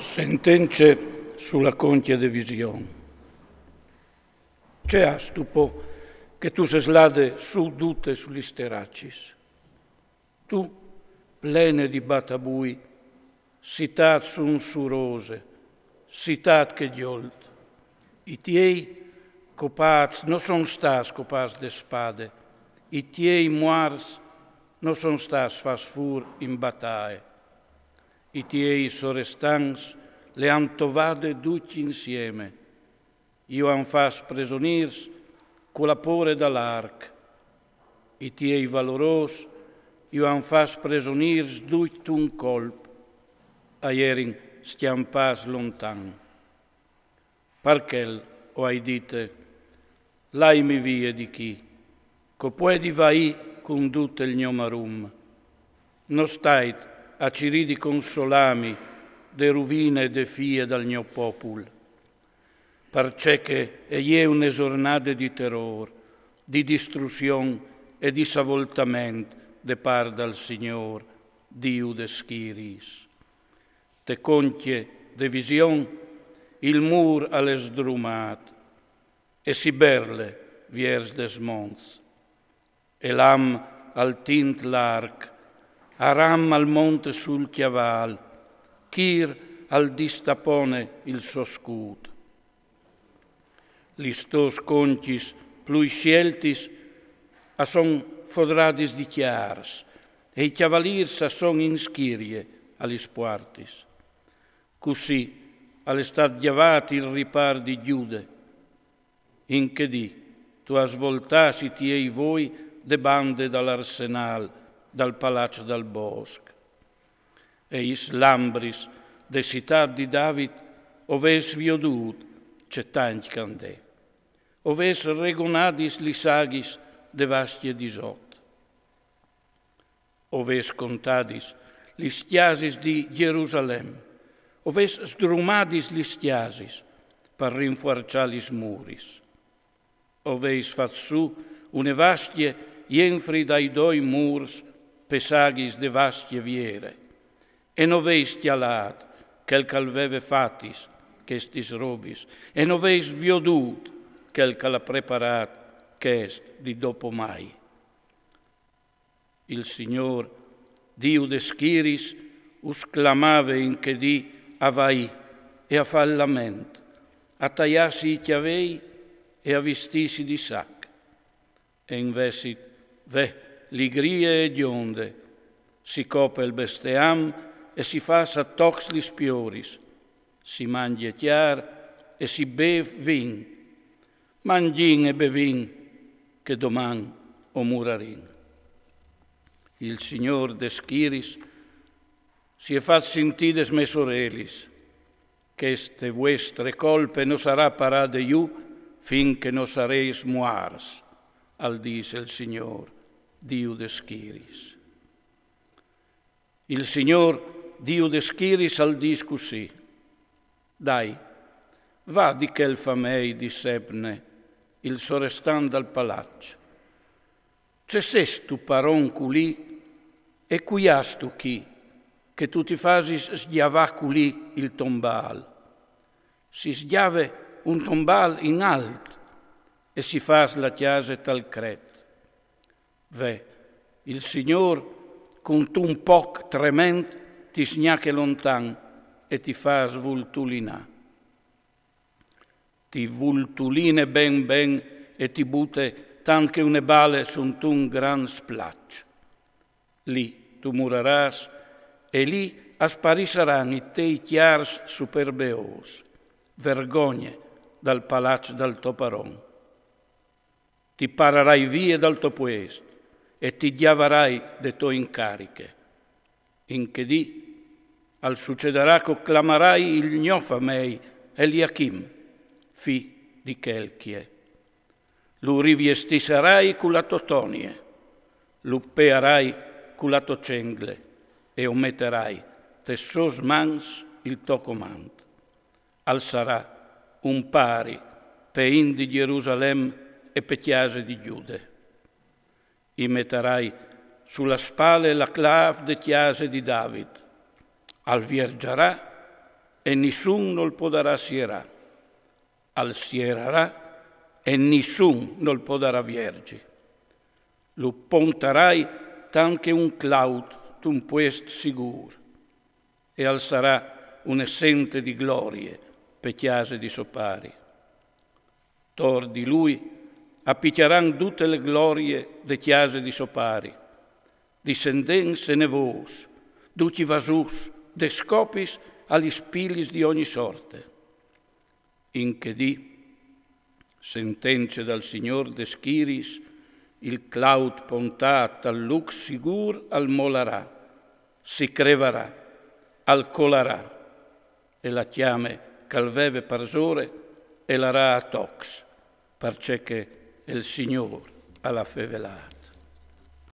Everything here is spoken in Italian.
Sentenze sulla conchia de visione. C'è astupo che tu se slade su dute sugli steracis. Tu, plene di batabui, citat sun surose, citat che giolt. I tiei copats non son stas copats de spade, i tiei muars non son stas fas fur in batae. I tiei sorestans le han tovade tutti insieme. Io han fas presonirs con la pore dall'arc. I tiei valoros io han fas presonirs duit un colp. Aierin stiam pas lontan. Parchel, o ai dite, lai mi vie di chi, co puedi vai con tutte il gnomarum. No stait a ciridi consolami de rovine e de fie dal mio popul, perché che è un'esornade di terror, di distruzione e di savoltament de par dal Signor, Dio de schiris. Te conchie de vision, il mur alle sdrumat, e si berle viers des monts, e l'am al tint l'arc, Aram al monte sul chiaval, Kir al distapone il suo scudo. Listos concis plui sceltis a son fodradis di chiars, e i cavaliers a son in schirie alis puartis. Così all'estat diavati il ripar di Giude, in che di tu has voltasi tiei voi de bande dall'arsenal, dal palazzo dal bosco. E is lambris de città di David oves viodut cetanch candè, oves regonadis lisagis de vastie disot, oves contadis listiasis di Gerusalem, oves sdrumadis listiasis per rinforcialis muris, oves fat su une vastie jenfri dai doi murs pesagis de vastie viere, e noveis tialat, quel calveve fatis, chestis robis, e noveis viodut, quel cal preparat, chest di dopo mai. Il Signor, Dio de schiris, us clamave in che di avai e a fallament, a tagliasi i chiavei e a vistisi di sac, e invessit, ligrie e gionde, si cope il besteam e si fa a tox li spioris, si mangie chiar e si bev vin, mangin e bevin, che doman o murarin. Il Signor de schiris si è fat sintides me sorelis, che ste vuestre colpe no sarà parade iu, finché no sareis muars, al dice il Signor, Dio de schiris. Il Signor, Dio de schiris, al dis così, dai, va di quel famei di Sebne, il sorestan dal palaccio. C'è sestu paron culì, e cuias tu chi, che tu ti fasis sgiava culì il tombal. Si sgiave un tombal in alt, e si fas la chiase tal cret. Il Signor, con tu un poc trement, ti sgnache lontan e ti fa svultulina. Ti vultuline ben e ti bute tan che une bale sunt un gran splaccio. Lì tu muraràs e lì asparissaran i tei chiars superbeos, vergogne dal palazzo dal toparon. Ti pararai via dal tuo puesto e ti diavarai de to incariche. In che di, al succederà che clamarai il gnofamei Eliachim, fi di Chelchie. Lu riviestisarai con la totonie, lu pearai con la tocengle e ometterai tessos mans il to comand. Alzarà un pari pe in di Gerusalem e pe chiase di Giude. I metterai sulla spalle la clav de chiase di David, al viergerà e nessun non potrà sierà. Al sierarà e nessun non potrà viergi. Lo pontarai tanche un cloud d'un puest sicuro e alzarà un'essente di glorie per chiase di sopari. Tor di lui appicchiaran tutte le glorie de chiase di sopari, discendenze nevos, duci vasus, de scopis agli spilis di ogni sorte. In che dì, sentenze dal Signor de Schiris, il cloud pontat al lux sigur al molarà, si crevarà, al colarà, e la chiame calveve parsore e l'arà a tox, perché il Signor alla fevelà.